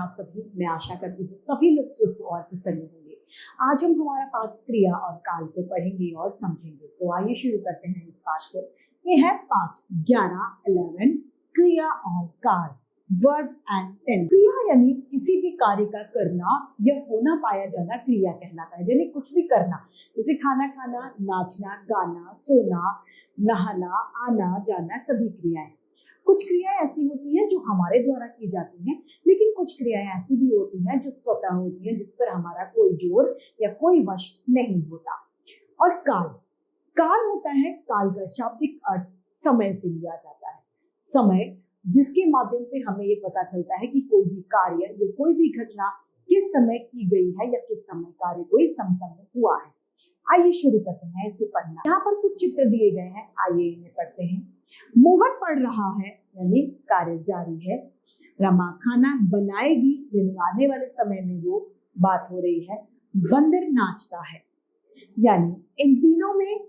आप सभी? मैं आशा करती हूँ सभी लोग स्वस्थ और प्रसन्न होंगे। आज हम हमारा पाठ क्रिया और काल को पढ़ेंगे और समझेंगे। तो आइए शुरू करते हैं इस पाठ को। ये है पाठ 11 क्रिया और काल, वर्ब एंड टेंस। क्रिया यानी किसी भी कार्य का करना या होना पाया जाना क्रिया कहलाता है। यानी कुछ भी करना, जैसे खाना खाना, नाचना, गाना, सोना, नहाना, आना जाना, सभी क्रियाएं। कुछ क्रियाएं ऐसी होती हैं जो हमारे द्वारा की जाती हैं, लेकिन कुछ क्रियाएं ऐसी भी होती हैं जो स्वतः होती हैं, जिस पर हमारा कोई जोर या कोई वश नहीं होता। और काल, काल होता है, काल का शाब्दिक अर्थ समय से लिया जाता है। समय जिसके माध्यम से हमें ये पता चलता है कि कोई भी कार्य या कोई भी घटना किस समय की गई है या किस समय कार्य कोई संपन्न हुआ है। आइए शुरू करते हैं इसे पढ़ना। यहाँ पर कुछ चित्र दिए गए हैं, आइए इन्हें पढ़ते हैं। मोहन पढ़ रहा है यानी कार्य जारी है। रमा खाना बनाएगी यानी आने वाले समय में वो बात हो रही है। बंदर नाचता है, यानी इन तीनों में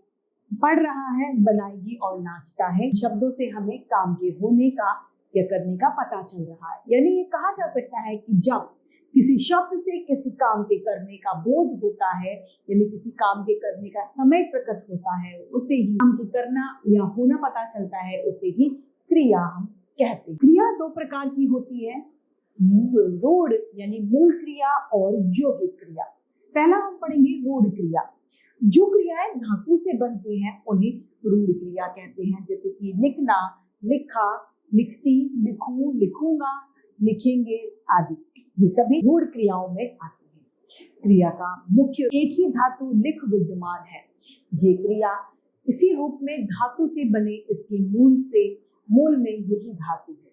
पढ़ रहा है, बनाएगी और नाचता है शब्दों से हमें काम के होने का या करने का पता चल रहा है। यानी ये कहा जा सकता है कि जब किसी शब्द से किसी काम के करने का बोध होता है, यानी किसी काम के करने का समय प्रकट होता है, उसे ही काम के करना या होना पता चलता है, उसे ही क्रिया हम कहते हैं। क्रिया दो प्रकार की होती है, रूढ़ यानी मूल क्रिया और यौगिक क्रिया। पहला हम पढ़ेंगे रूढ़ क्रिया। जो क्रियाएं धातु से बनती हैं उन्हें रूढ़ क्रिया कहते हैं, जैसे कि लिखना, लिखा, लिखती, लिखूं, लिखूंगा, लिखेंगे आदि। ये सभी रूढ़ क्रियाओं में आती है। क्रिया का मुख्य एक ही धातु लिख विद्यमान है। ये क्रिया इसी रूप में धातु से बने, इसके मूल में यही धातु है।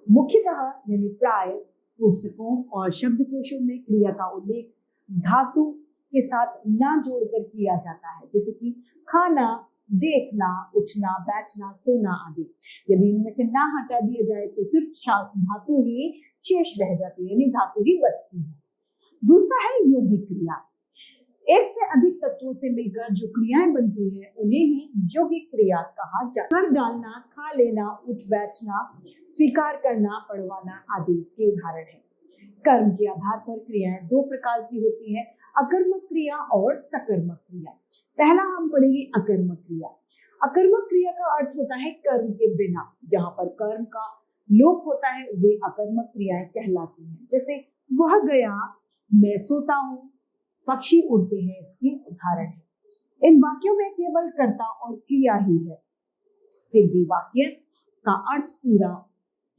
मुख्यतः यानी प्राय पुस्तकों और शब्दकोशों में क्रिया का उल्लेख धातु के साथ ना जोड़कर किया जाता है, जैसे कि खाना, देखना, उठना, बैठना, सोना आदि। यदि इनमें से ना हटा दिया जाए तो सिर्फ धातु ही शेष रह जाती है, यानी धातु ही बचती है। दूसरा है यौगिक क्रिया। एक से अधिक तत्वों से मिलकर जो क्रियाएं बनती है उन्हें ही यौगिक क्रिया कहा जाता है। कर डालना, खा लेना, उठ बैठना, स्वीकार करना, पढ़वाना आदि इसके उदाहरण है। कर्म के आधार पर क्रियाएं दो प्रकार की होती है, अकर्मक क्रिया और सकर्मक क्रिया। पहला हम पढ़ेंगे अकर्मक क्रिया। अकर्मक क्रिया का अर्थ होता है कर्म के बिना। जहां पर कर्म का लोप होता है वे अकर्मक क्रियाएं कहलाती हैं, जैसे वह गया, मैं सोता हूँ, पक्षी उड़ते हैं, इसके उदाहरण है। इन वाक्यों में केवल कर्ता और क्रिया ही है, फिर भी वाक्य का अर्थ पूरा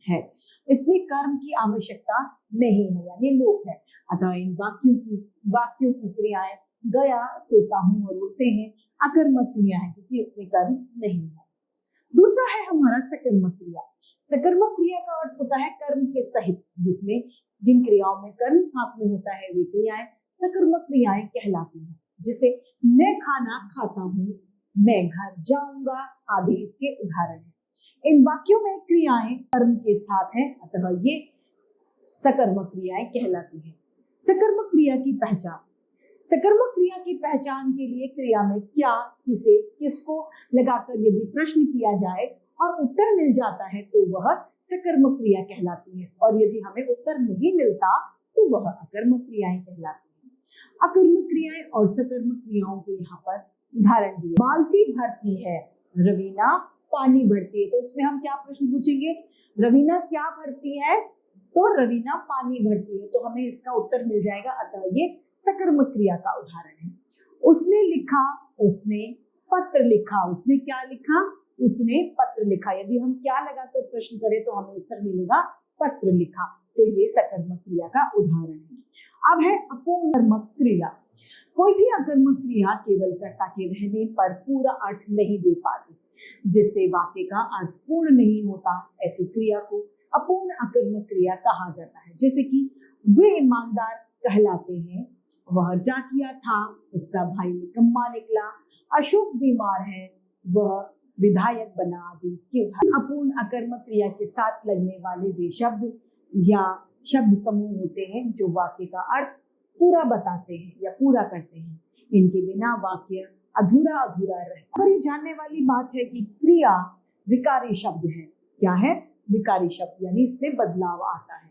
है। इसमें कर्म की आवश्यकता नहीं है, यानी लोप है। अतः इन वाक्यों की क्रियाएं गया, सोता हूँ और उड़ते हैं अकर्मक क्रिया है, क्योंकि इसमें कर्म नहीं है। दूसरा है हमारा सकर्मक क्रिया। सकर्मक क्रिया का अर्थ होता है कर्म के सहित, जिसमें जिन क्रियाओं में कर्म साथ में होता है वे क्रियाएं सकर्मक क्रियाएं कहलाती हैं, जैसे मैं खाना खाता हूँ, मैं घर जाऊंगा आदि इसके उदाहरण है। इन वाक्यों में क्रियाएं कर्म के साथ हैं, अतः ये सकर्मक क्रियाएं कहलाती हैं। सकर्मक क्रिया की पहचान। सकर्मक क्रिया की पहचान के लिए क्रिया में क्या, किसे, किसको लगाकर यदि प्रश्न किया जाए और उत्तर मिल जाता है तो वह सकर्मक क्रिया कहलाती है, और यदि हमें उत्तर नहीं मिलता तो वह अकर्मक क्रियाएं कहलाती हैं। अकर्मक क्रियाएं और सकर्मक क्रियाओं के यहाँ पर उदाहरण दिए। बाल्टी भरती है, रवीना पानी भरती है, तो उसमें हम क्या प्रश्न पूछेंगे? रवीना क्या भरती है? तो रवीना पानी भरती है, तो हमें इसका उत्तर मिल जाएगा, अतः ये सकर्मक क्रिया का उदाहरण है। उसने लिखा, उसने पत्र लिखा, उसने क्या लिखा? उसने पत्र लिखा। यदि हम क्या लगाकर प्रश्न करें तो हमें उत्तर मिलेगा पत्र लिखा, तो ये सकर्मक क्रिया का उदाहरण है। अब है अपूर्णकर्मक क्रिया। कोई भी अकर्मक क्रिया केवल कर्ता के रहने पर पूरा अर्थ नहीं दे पाती, जिससे वाक्य का अर्थ पूर्ण नहीं होता, ऐसी क्रिया को अपूर्ण अकर्मक क्रिया कहा जाता है। जैसे कि वे ईमानदार कहलाते हैं, वह डाकिया था, उसका भाई निकम्मा निकला, अशोक बीमार है, वह विधायक बना आदि इसके उदाहरण। अपूर्ण अकर्मक क्रिया के साथ लगने वाले वे शब्द या शब्द समूह होते हैं जो वाक्य का अर्थ पूरा बताते हैं या पूरा करते हैं। इनके बिना वाक्य अधूरा अधूरा रहता है। और ये जानने वाली बात है कि क्रिया विकारी शब्द है। क्या है? विकारी शब्द, यानी इसमें बदलाव आता है।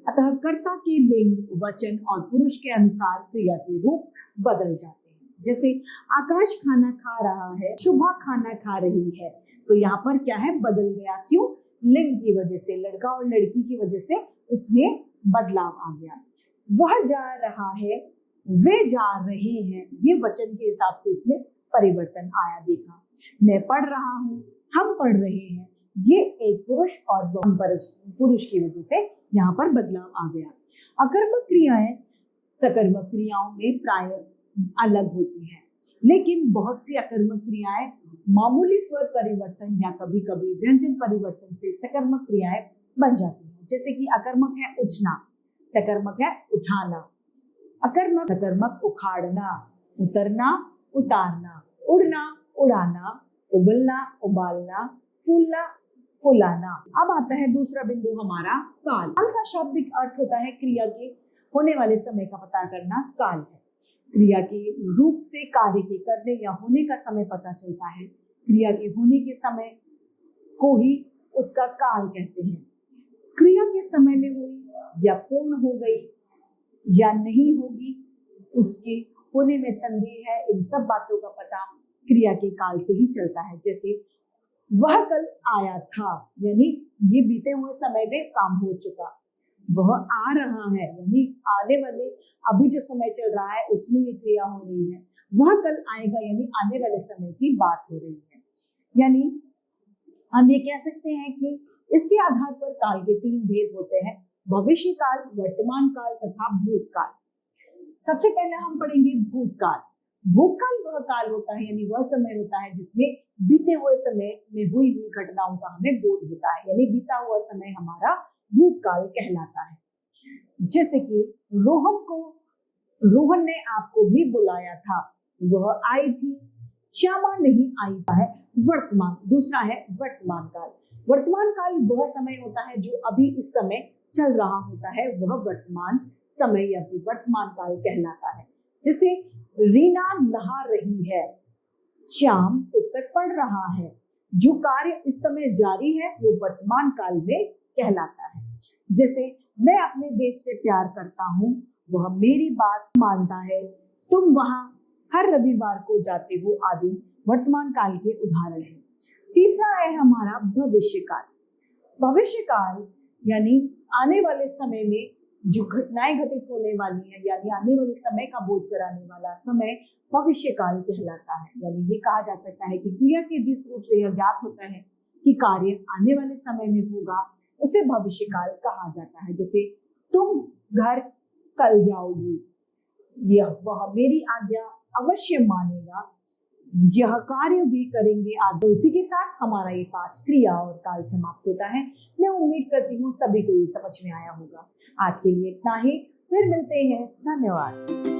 अतः कर्ता के लिंग, वचन और पुरुष के अनुसार क्रिया के रूप बदल जाते हैं। जैसे आकाश खाना खा रहा है, शुभा खाना खा रही है, तो यहाँ पर क्या है, बदल गया। क्यों? लिंग की वजह से, लड़का और लड़की की वजह से इसमें बदलाव आ गया। वह जा रहा है, वे जा रहे हैं, ये वचन के हिसाब से इसमें परिवर्तन आया। देखा, मैं पढ़ रहा हूँ, हम पढ़ रहे हैं, ये एक पुरुष और पुरुष की वजह से यहाँ पर बदलाव आ गया। अकर्मक क्रियाएं सकर्मक क्रियाओं में प्राय अलग होती हैं, लेकिन बहुत सी अकर्मक क्रियाएं मामूली स्वर परिवर्तन या कभी कभी व्यंजन परिवर्तन से सकर्मक क्रियाएं बन जाती हैं। जैसे कि अकर्मक है उठना, सकर्मक है उठाना। अकर्मक सकर्मक उखाड़ना, उतरना, उतारना, उड़ना, उड़ाना, उबलना, उबालना, फूलना, फुलाना। अब आता है दूसरा बिंदु हमारा काल। काल का शाब्दिक अर्थ होता है क्रिया के होने वाले समय का पता करना, काल है। क्रिया के रूप से कार्य के करने या होने का समय पता चलता है। क्रिया के होने के समय को ही उसका काल कहते हैं। क्रिया के समय में हुई या पूर्ण हो गई या नहीं होगी, उसके होने में संदेह है, इन सब बातों का पता क्रिया के काल से ही चलता है। जैसे वह कल आया था, यानी ये बीते हुए समय में काम हो चुका। वह आ रहा है, यानी आने वाले अभी जो समय चल रहा है उसमें ये क्रिया हो रही है। वह कल आएगा, यानी आने वाले समय की बात हो रही है। यानी हम ये कह सकते हैं कि इसके आधार पर काल के तीन भेद होते हैं: भविष्य काल, वर्तमान काल तथा भूतकाल। सबसे पहले हम पढ़ेंगे भूतकाल। भूतकाल वह काल होता है, यानी वह समय होता है जिसमें बीते हुए समय में हुई घटनाओं का हमें बोध होता है, यानी बीता हुआ समय हमारा भूतकाल कहलाता है। जैसे कि रोहन ने आपको भी बुलाया था, वह आई थी। श्यामा नहीं आई है वर्तमान। दूसरा है वर्तमान काल। वर्तमान काल वह समय होता है जो अभी इस समय चल रहा होता है, वह वर्तमान समय या फिर वर्तमान काल कहलाता है। जैसे रीना नहा रही है, श्याम पुस्तक पढ़ रहा है। जो कार्य इस समय जारी है वो वर्तमान काल में कहलाता है। जैसे मैं अपने देश से प्यार करता हूँ, वह मेरी बात मानता है। तुम वहां हर रविवार को जाते हो, आदि वर्तमान काल के उदाहरण हैं। तीसरा है हमारा भविष्य काल। भविष्य काल यानी आने वाले समय में जो घटनाएं घटित होने वाली है, यानी आने वाले समय का बोध कराने वाला समय भविष्य काल कहलाता है। यानी ये कहा जा सकता है कि क्रिया के जिस रूप से यह ज्ञात होता है कि कार्य आने वाले समय में होगा, उसे भविष्य काल कहा जाता है। जैसे तुम घर कल जाओगी, वह मेरी आज्ञा अवश्य मानेगा, यह कार्य भी करेंगे आदि। इसी के साथ हमारा ये पाठ क्रिया और काल समाप्त होता है। मैं उम्मीद करती हूँ सभी को ये समझ में आया होगा। आज के लिए इतना ही, फिर मिलते हैं। धन्यवाद।